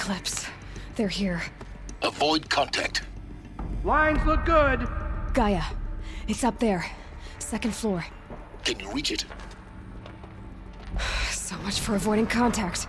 Eclipse. They're here. Avoid contact. Lines look good. Gaia. It's up there. Second floor. Can you reach it? So much for avoiding contact.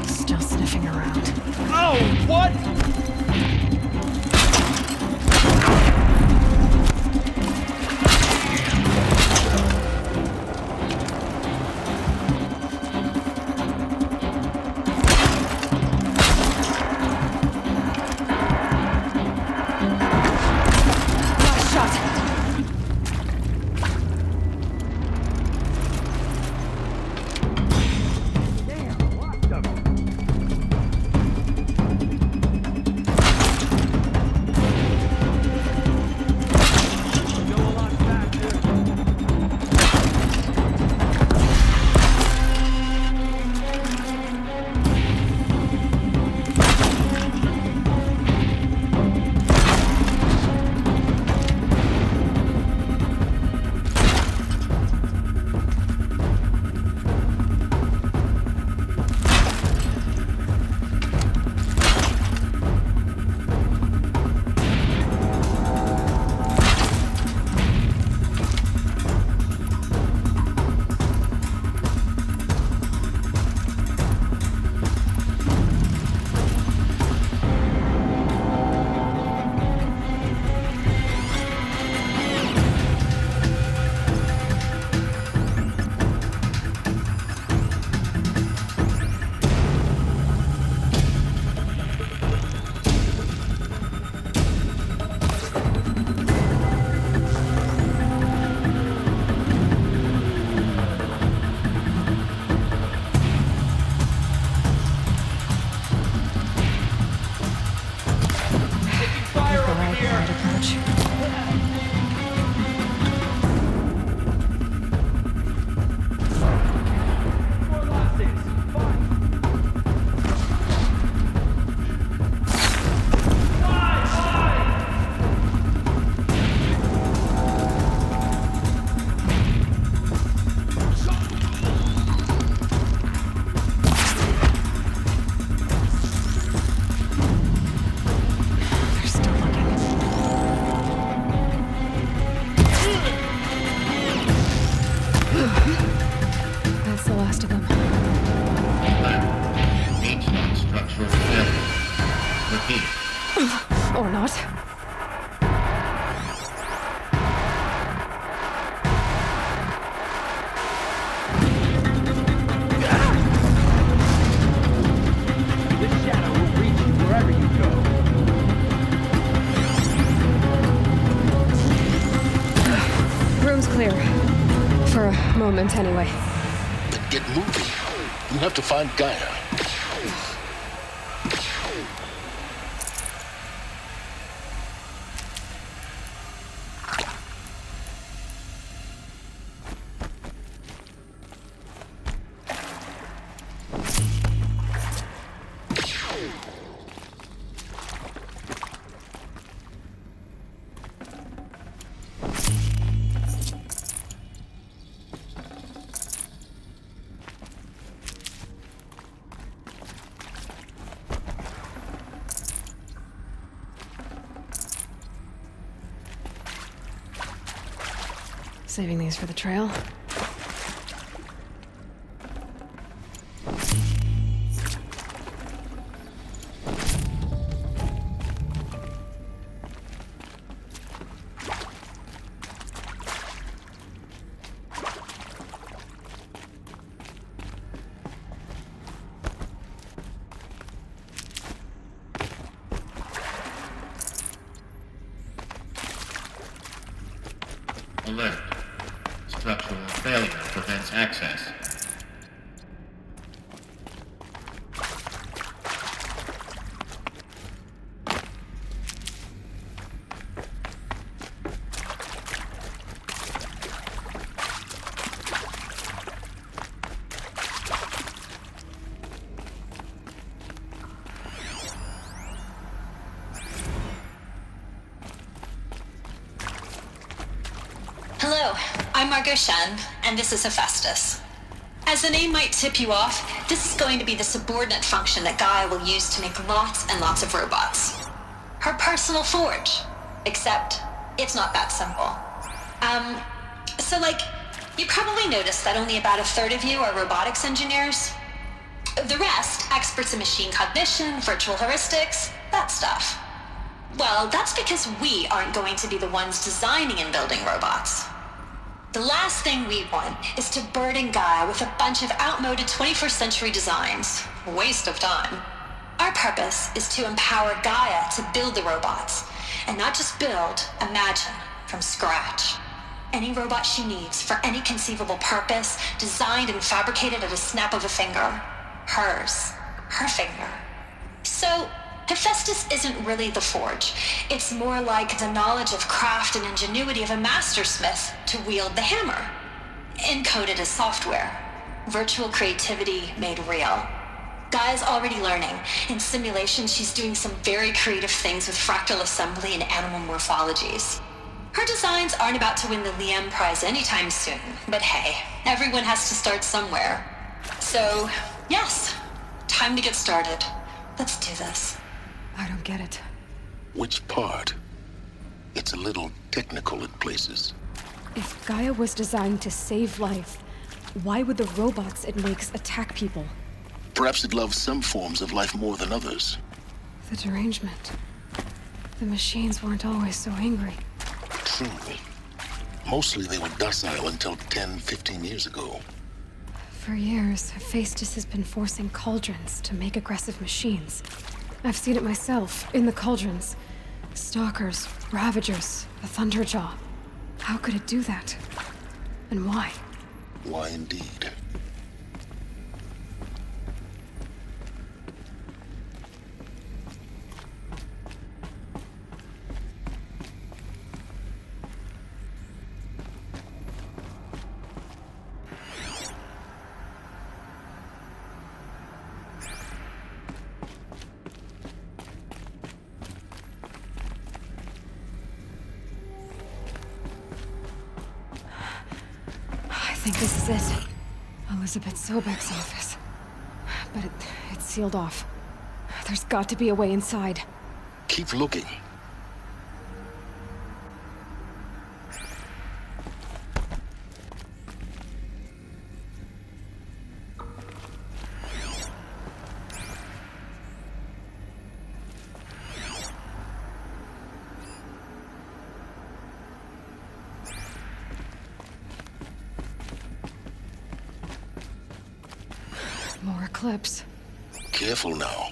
Still sniffing around. Oh, what? Last shot. Damn, lots of them. Still a lot faster. Fire The over right here. side approach. More losses. They're still looking. That's the last of them. HEDE'S structural failure. Repeat. Or not. This shadow will reach you wherever you go. Room's clear. For a moment, anyway. Then get moving. You have to find Gaia. Saving these for the trail. Alert. Structural failure prevents access. I'm Margot Shen, and this is Hephaestus. As the name might tip you off, this is going to be the subordinate function that Gaia will use to make lots and lots of robots. Her personal forge. Except, it's not that simple. You probably noticed that only about a third of you are robotics engineers. The rest, experts in machine cognition, virtual heuristics, that stuff. Well, that's because we aren't going to be the ones designing and building robots. The last thing we want is to burden Gaia with a bunch of outmoded 21st century designs. Waste of time. Our purpose is to empower Gaia to build the robots, and not just build, imagine, from scratch. Any robot she needs for any conceivable purpose, designed and fabricated at a snap of a finger. Hers. Her finger. So, Hephaestus isn't really the forge. It's more like the knowledge of craft and ingenuity of a mastersmith to wield the hammer. Encoded as software. Virtual creativity made real. Gaia's already learning. In simulation, she's doing some very creative things with fractal assembly and animal morphologies. Her designs aren't about to win the Liam Prize anytime soon, but hey, everyone has to start somewhere. So, yes, time to get started. Let's do this. I don't get it. Which part? It's a little technical in places. If Gaia was designed to save life, why would the robots it makes attack people? Perhaps it loves some forms of life more than others. The derangement. The machines weren't always so angry. True. Mostly they were docile until 10, 15 years ago. For years, Hephaestus has been forcing cauldrons to make aggressive machines. I've seen it myself, in the cauldrons. Stalkers, Ravagers, the Thunderjaw. How could it do that? And why? Why indeed? I think this is it. Elizabeth Sobeck's office. But it's sealed off. There's got to be a way inside. Keep looking. More eclipse. Careful now.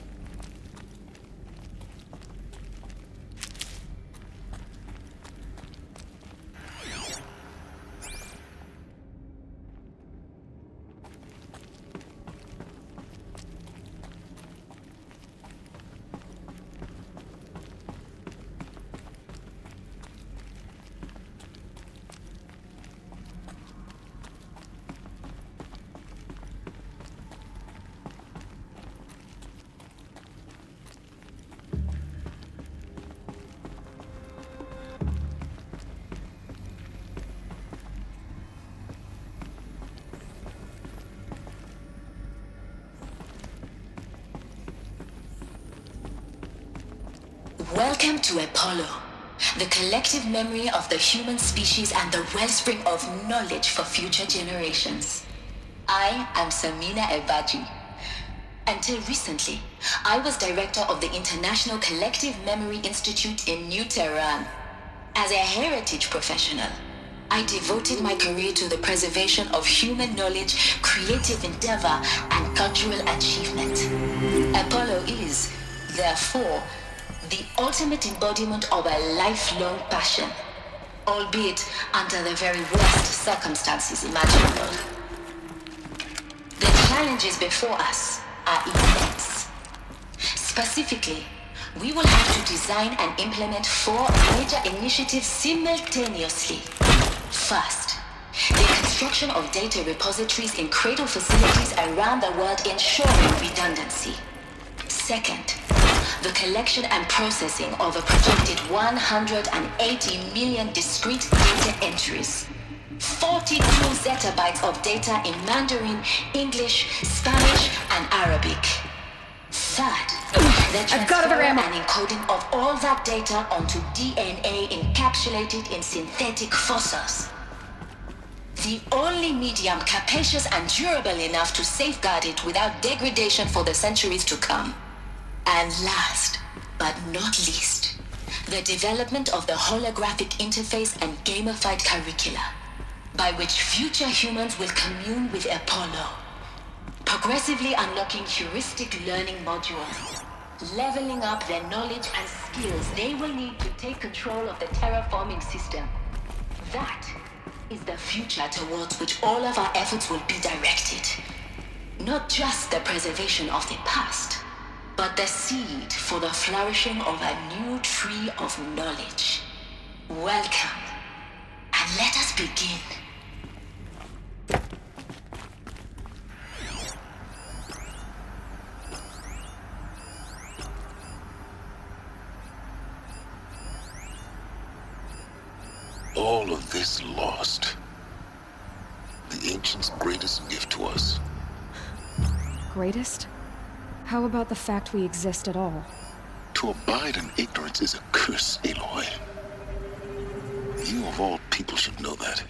Welcome to Apollo, the collective memory of the human species and the wellspring of knowledge for future generations. I am Samina Ebaji. Until recently, I was director of the International Collective Memory Institute in New Tehran. As a heritage professional, I devoted my career to the preservation of human knowledge, creative endeavor, and cultural achievement. Apollo is, therefore, the ultimate embodiment of a lifelong passion, albeit under the very worst circumstances imaginable. The challenges before us are immense. Specifically, we will have to design and implement 4 major initiatives simultaneously. First, the construction of data repositories in cradle facilities around the world ensuring redundancy. Second, the collection and processing of a projected 180 million discrete data entries. 42 zettabytes of data in Mandarin, English, Spanish, and Arabic. Third, the transfer and encoding of all that data onto DNA encapsulated in synthetic fossils. The only medium capacious and durable enough to safeguard it without degradation for the centuries to come. And last, but not least, the development of the holographic interface and gamified curricula, by which future humans will commune with Apollo, progressively unlocking heuristic learning modules, leveling up their knowledge and skills they will need to take control of the terraforming system. That is the future towards which all of our efforts will be directed. Not just the preservation of the past, but the seed for the flourishing of a new tree of knowledge. Welcome, and let us begin. All of this lost. The ancients' greatest gift to us. Greatest? How about the fact we exist at all? To abide in ignorance is a curse, Aloy. You of all people should know that.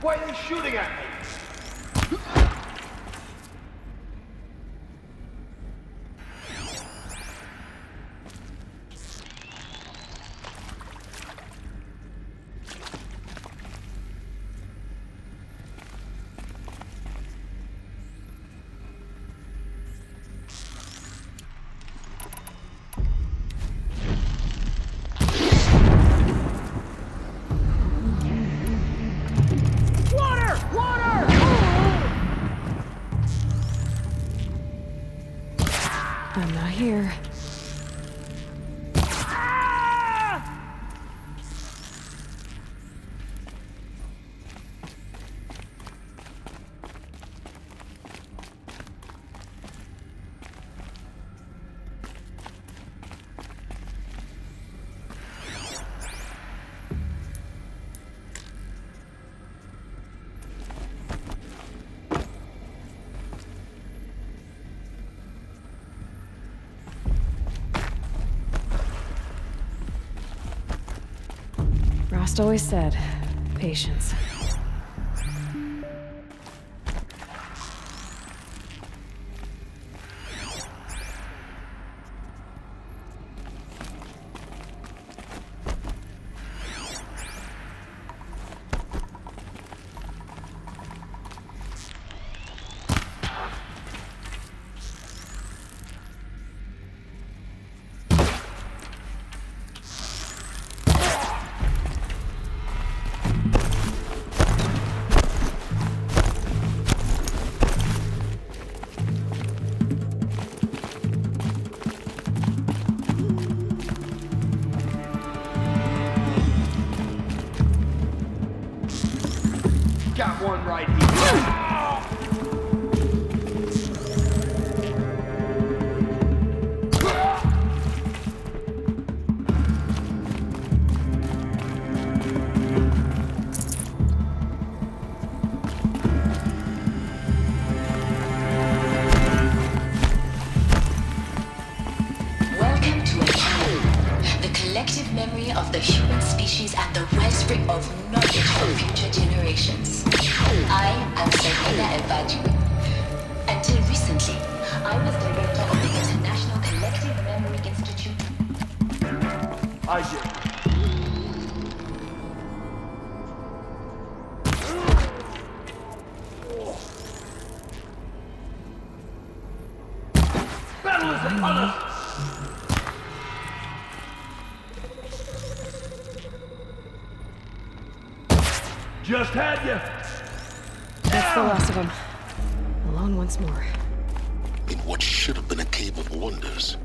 Why are they shooting at me? I'm not here. Rost always said, patience. Got one right here. Welcome to Apollo, the collective memory of the human species and the wellspring of knowledge for future generations. I am Serena Ebaji. Until recently, I was director of the International Collective Memory Institute. I did. Battle is upon us! Just had you. That's the last of them. Alone once more. In what should have been a cave of wonders.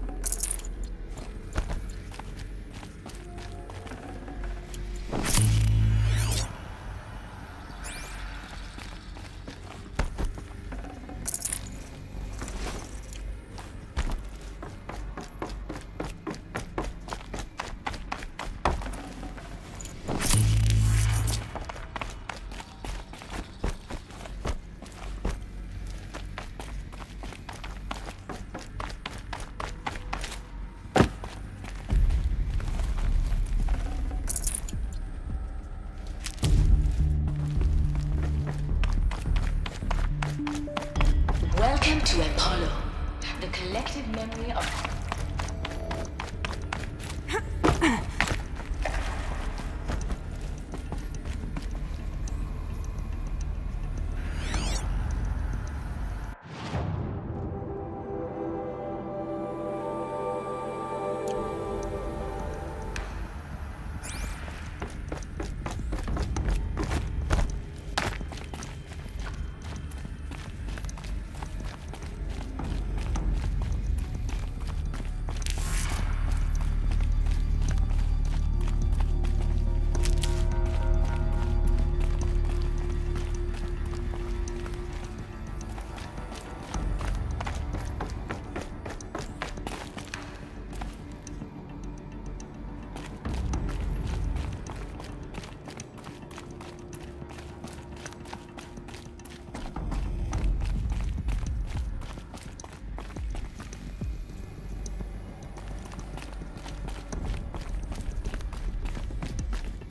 The collective memory of...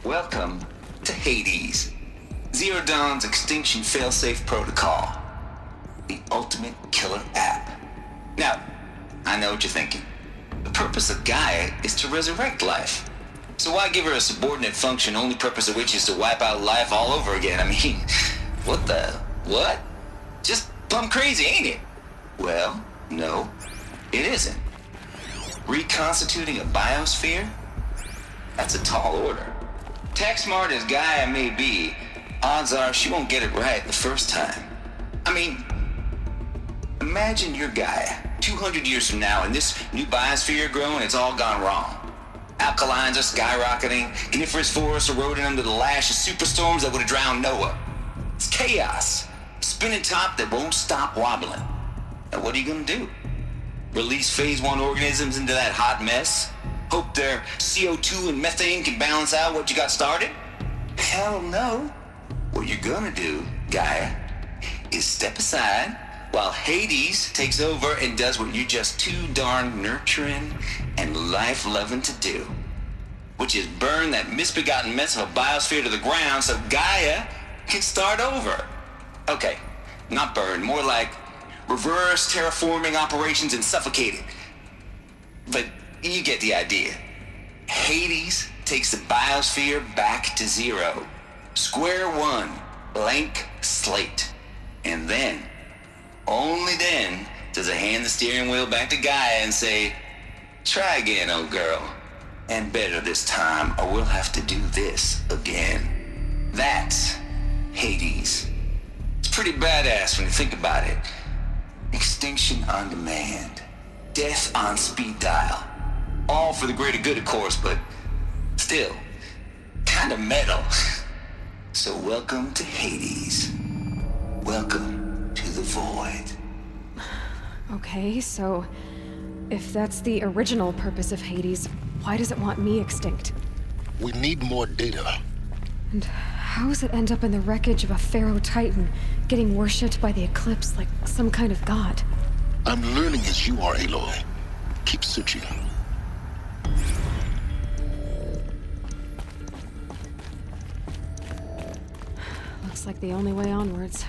Welcome to HEDE'S, Zero Dawn's extinction failsafe protocol, the ultimate killer app. Now, I know what you're thinking. The purpose of Gaia is to resurrect life. So why give her a subordinate function, only purpose of which is to wipe out life all over again? I mean, what? Just plumb crazy, ain't it? Well, no, it isn't. Reconstituting a biosphere? That's a tall order. Tech smart as Gaia may be, odds are she won't get it right the first time. I mean, imagine you're Gaia, 200 years from now, and this new biosphere growing, it's all gone wrong. Alkalines are skyrocketing, coniferous forests eroding under the lash of superstorms that would have drowned Noah. It's chaos, spinning top that won't stop wobbling. Now what are you gonna do? Release phase 1 organisms into that hot mess? Hope their CO2 and methane can balance out what you got started? Hell no. What you're gonna do, Gaia, is step aside while HEDE'S takes over and does what you're just too darn nurturing and life-loving to do, which is burn that misbegotten mess of a biosphere to the ground so Gaia can start over. Okay, not burn, more like reverse terraforming operations and suffocate it. But you get the idea. HEDE'S takes the biosphere back to zero. Square one, blank slate. And then, only then, does it hand the steering wheel back to Gaia and say, try again, old girl. And better this time, or we'll have to do this again. That's HEDE'S. It's pretty badass when you think about it. Extinction on demand. Death on speed dial. All for the greater good, of course, but still, kind of metal. So welcome to HEDE'S. Welcome to the void. Okay, so if that's the original purpose of HEDE'S, why does it want me extinct? We need more data. And how does it end up in the wreckage of a Pharaoh Titan, getting worshipped by the Eclipse like some kind of god? I'm learning as you are, Aloy. Keep searching. Looks like the only way onwards.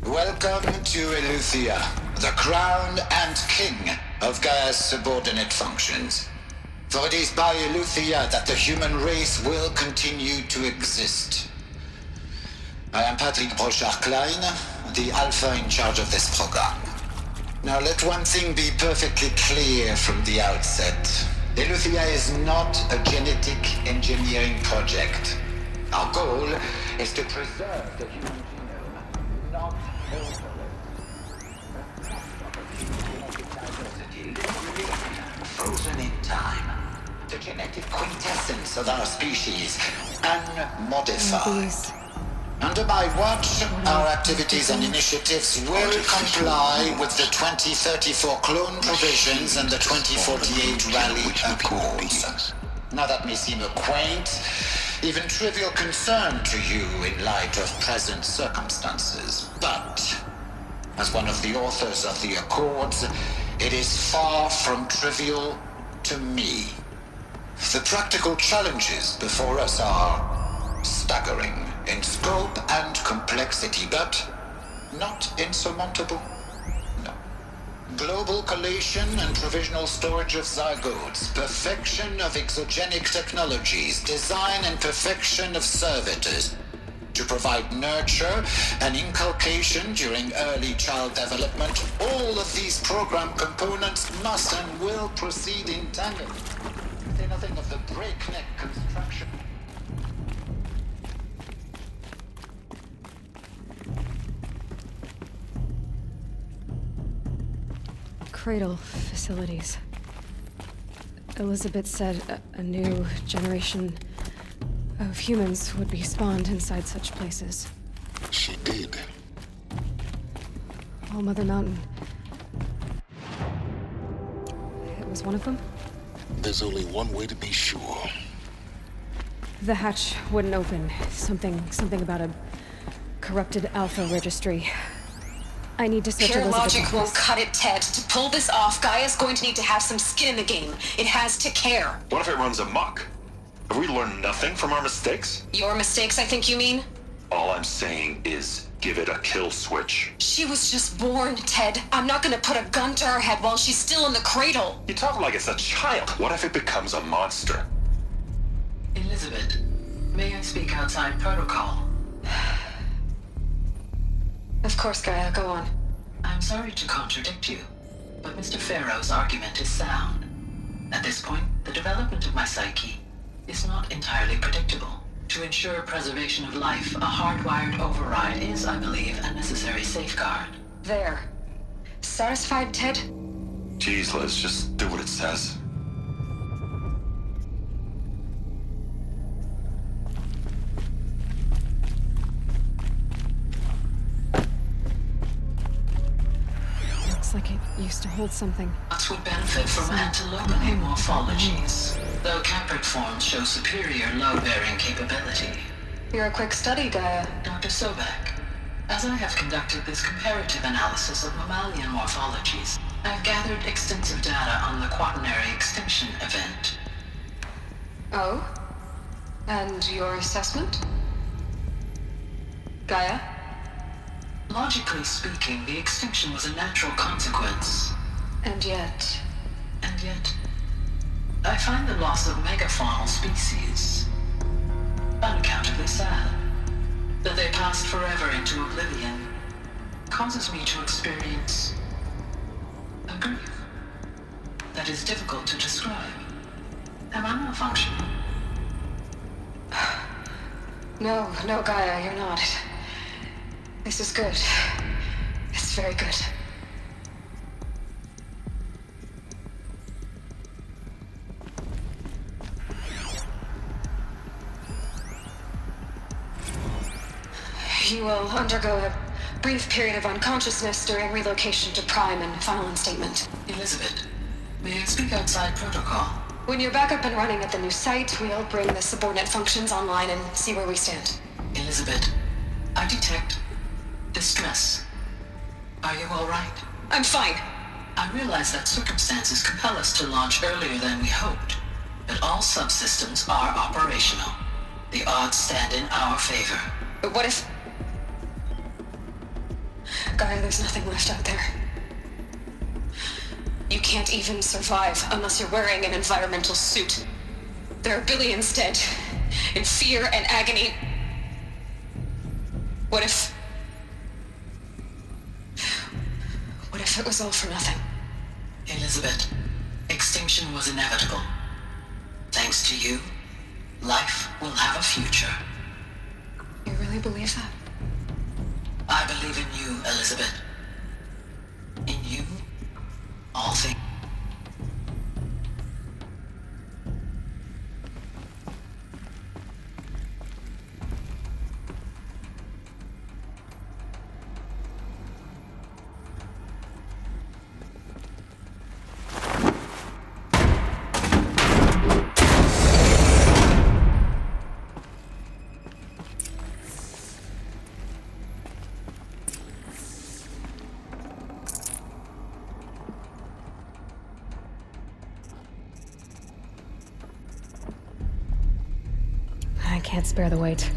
Welcome to Eleuthia, the crown and king of Gaia's subordinate functions. For it is by Eleuthia that the human race will continue to exist. I am Patrick Brochard-Klein, the Alpha in charge of this program. Now let one thing be perfectly clear from the outset. Eleuthia is not a genetic engineering project. Our goal is to preserve the human genome, not alter it. Frozen in time. The genetic quintessence of our species, unmodified. Under my watch, our activities and initiatives will comply with the 2034 clone provisions and the 2048 rally accords. Now that may seem a quaint, even trivial concern to you in light of present circumstances, but as one of the authors of the accords, it is far from trivial to me. The practical challenges before us are staggering in scope and complexity, but not insurmountable. No. Global collation and provisional storage of zygotes, perfection of exogenic technologies, design and perfection of servitors, to provide nurture and inculcation during early child development. All of these program components must and will proceed in tandem. Say nothing of the breakneck construction. Cradle facilities. Elizabeth said a new generation of humans would be spawned inside such places. She did. All Mother Mountain. It was one of them? There's only one way to be sure. The hatch wouldn't open. Something about a corrupted alpha registry. I need to search Pure Elizabeth's logic won't office. cut it, Ted. To pull this off, Gaia's going to need to have some skin in the game. It has to care. What if it runs amok? Have we learned nothing from our mistakes? Your mistakes, I think you mean? All I'm saying is give it a kill switch. She was just born, Ted. I'm not gonna put a gun to her head while she's still in the cradle. You talk like it's a child. What if it becomes a monster? Elizabeth, may I speak outside protocol? Of course, Gaia, go on. I'm sorry to contradict you, but Mr. Farrow's argument is sound. At this point, the development of my psyche is not entirely predictable. To ensure preservation of life, a hardwired override is, I believe, a necessary safeguard. There. Satisfied, Ted? Jeez, Liz, just do what it says. Looks like it used to hold something. Us would benefit from antilope morphologies, though caprid forms show superior load-bearing capability. You're a quick study, Gaia. Dr. Sobeck, as I have conducted this comparative analysis of mammalian morphologies, I've gathered extensive data on the quaternary extinction event. Oh? And your assessment? Gaia? Logically speaking, the extinction was a natural consequence. And yet... I find the loss of megafaunal species unaccountably sad. That they passed forever into oblivion causes me to experience a grief that is difficult to describe. Am I malfunctioning? No, Gaia, you're not. This is good. It's very good. You will undergo a brief period of unconsciousness during relocation to Prime and final instatement. Elizabeth, may I speak outside protocol? When you're back up and running at the new site, we'll bring the subordinate functions online and see where we stand. Elizabeth, I detect distress. Are you all right? I'm fine. I realize that circumstances compel us to launch earlier than we hoped, but all subsystems are operational. The odds stand in our favor. But what if... Gaia, there's nothing left out there. You can't even survive unless you're wearing an environmental suit. There are billions dead, in fear and agony. What if it was all for nothing? Elizabeth, extinction was inevitable. Thanks to you, life will have a future. You really believe that? I believe in you, Elizabeth. In you, all things. I can't spare the weight.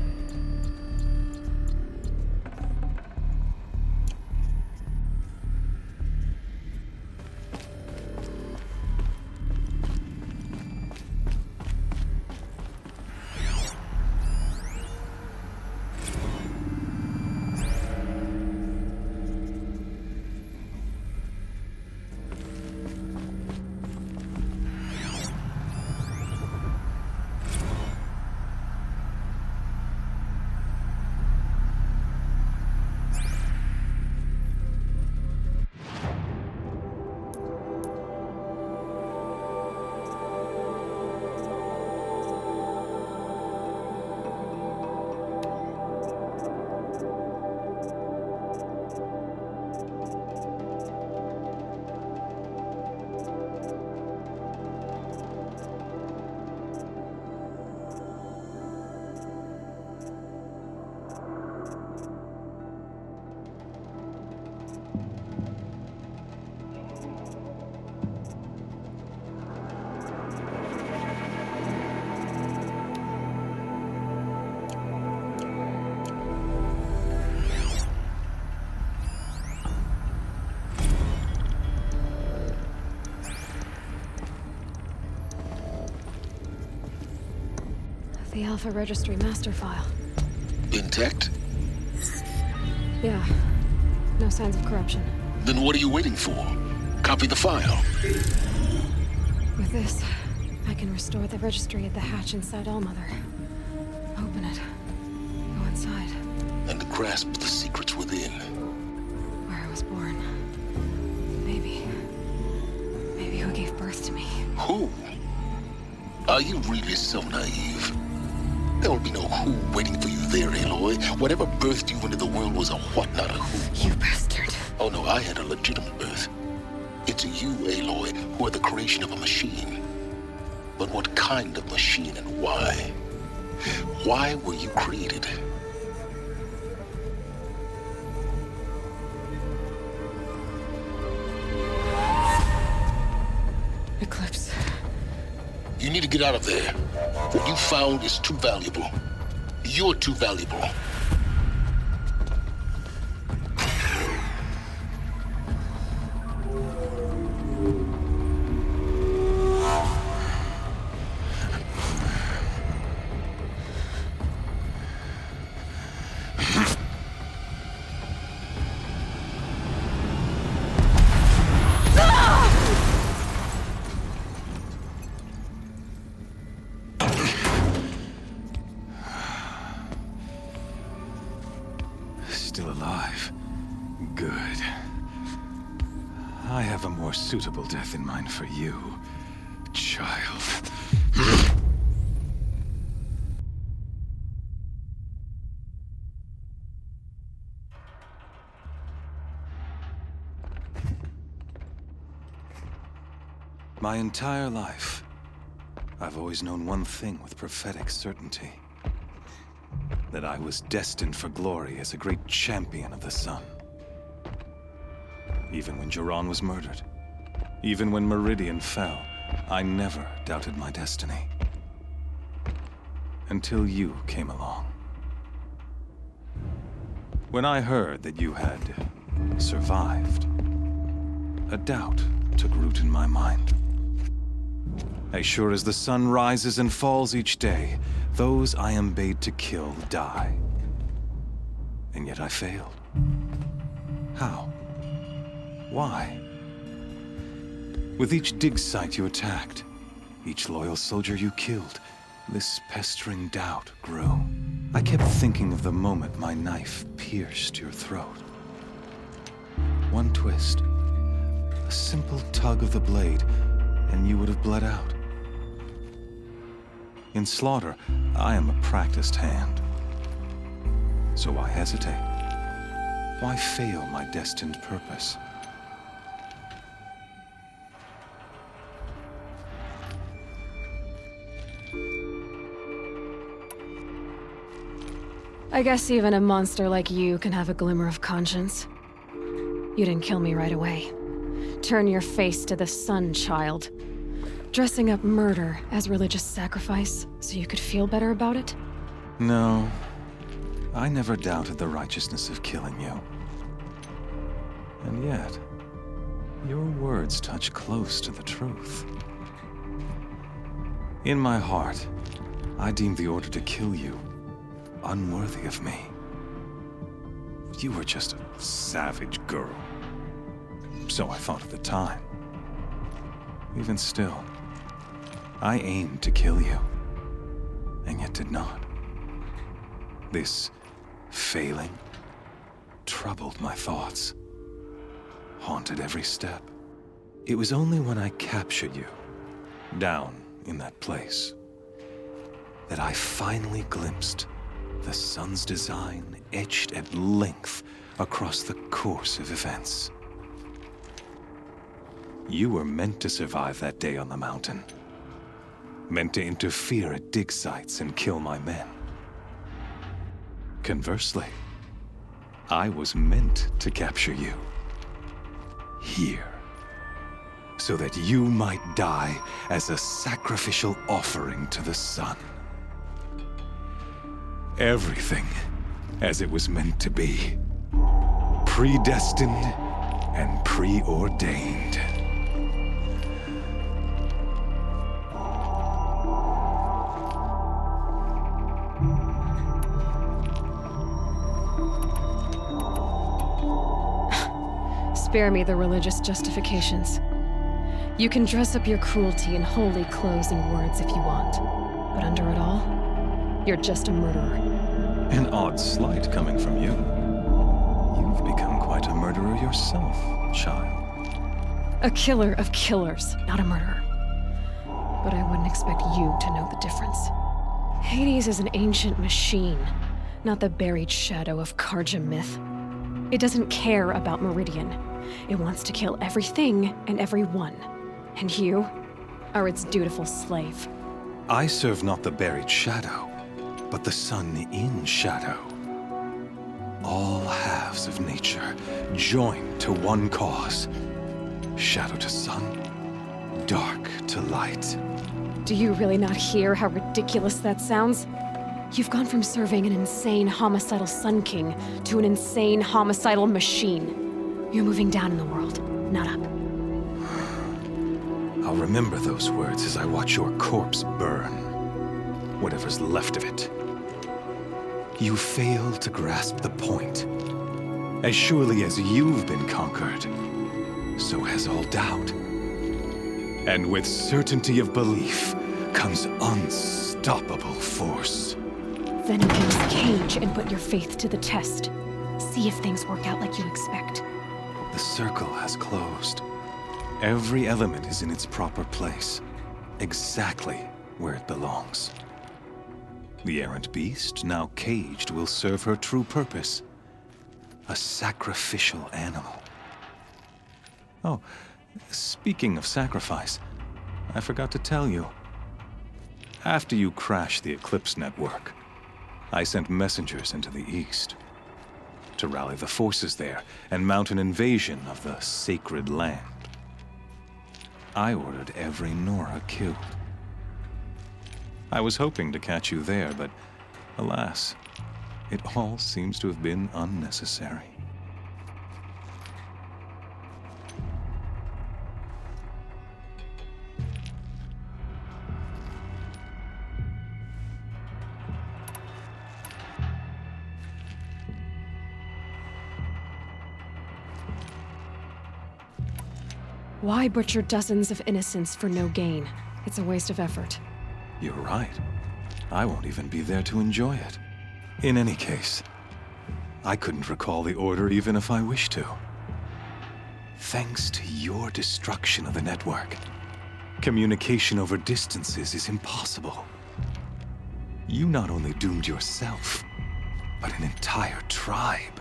The Alpha Registry master file. Intact? Yeah. No signs of corruption. Then what are you waiting for? Copy the file. With this, I can restore the registry at the hatch inside Allmother. Open it. Go inside. And grasp the secrets within. Where I was born. Maybe who gave birth to me. Who? Are you really so naive? There will be no who waiting for you there, Aloy. Whatever birthed you into the world was a what, not a who. You bastard. Oh no, I had a legitimate birth. It's you, Aloy, who are the creation of a machine. But what kind of machine and why? Why were you created? Eclipse. You need to get out of there. What you found is too valuable. You're too valuable. Still alive. Good. I have a more suitable death in mind for you, child. My entire life, I've always known one thing with prophetic certainty. That I was destined for glory as a great champion of the sun. Even when Jiran was murdered, even when Meridian fell, I never doubted my destiny. Until you came along. When I heard that you had survived, a doubt took root in my mind. As sure as the sun rises and falls each day, those I am bade to kill die. And yet I failed. How? Why? With each dig site you attacked, each loyal soldier you killed, this pestering doubt grew. I kept thinking of the moment my knife pierced your throat. One twist, a simple tug of the blade, and you would have bled out. In slaughter, I am a practiced hand. So why hesitate? Why fail my destined purpose? I guess even a monster like you can have a glimmer of conscience. You didn't kill me right away. Turn your face to the sun, child. Dressing up murder as religious sacrifice so you could feel better about it? No. I never doubted the righteousness of killing you. And yet, your words touch close to the truth. In my heart, I deemed the order to kill you unworthy of me. You were just a savage girl. So I thought at the time. Even still, I aimed to kill you, and yet did not. This failing troubled my thoughts, haunted every step. It was only when I captured you, down in that place, that I finally glimpsed the sun's design etched at length across the course of events. You were meant to survive that day on the mountain. Meant to interfere at dig sites and kill my men. Conversely, I was meant to capture you. Here. So that you might die as a sacrificial offering to the sun. Everything as it was meant to be. Predestined and preordained. Spare me the religious justifications. You can dress up your cruelty in holy clothes and words if you want. But under it all, you're just a murderer. An odd slight coming from you. You've become quite a murderer yourself, child. A killer of killers, not a murderer. But I wouldn't expect you to know the difference. Hades is an ancient machine, not the buried shadow of Karja myth. It doesn't care about Meridian. It wants to kill everything and everyone. And you are its dutiful slave. I serve not the buried shadow, but the sun in shadow. All halves of nature joined to one cause. Shadow to sun, dark to light. Do you really not hear how ridiculous that sounds? You've gone from serving an insane homicidal Sun King to an insane homicidal machine. You're moving down in the world, not up. I'll remember those words as I watch your corpse burn. Whatever's left of it. You fail to grasp the point. As surely as you've been conquered, so has all doubt. And with certainty of belief comes unstoppable force. Then open this cage and put your faith to the test. See if things work out like you expect. The circle has closed. Every element is in its proper place, exactly where it belongs. The errant beast, now caged, will serve her true purpose. A sacrificial animal. Oh, speaking of sacrifice, I forgot to tell you. After you crashed the Eclipse network, I sent messengers into the east to rally the forces there and mount an invasion of the sacred land. I ordered every Nora killed. I was hoping to catch you there, but alas, it all seems to have been unnecessary. Why butcher dozens of innocents for no gain? It's a waste of effort. You're right. I won't even be there to enjoy it. In any case, I couldn't recall the order even if I wished to. Thanks to your destruction of the network, communication over distances is impossible. You not only doomed yourself, but an entire tribe.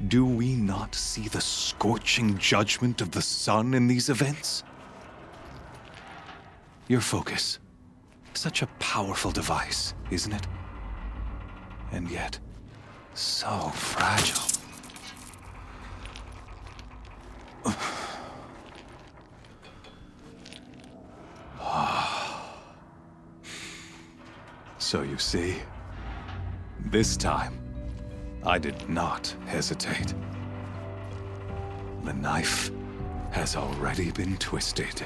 Do we not see the scorching judgment of the sun in these events? Your focus. Such a powerful device, isn't it? And yet, so fragile. So you see, this time, I did not hesitate. The knife has already been twisted.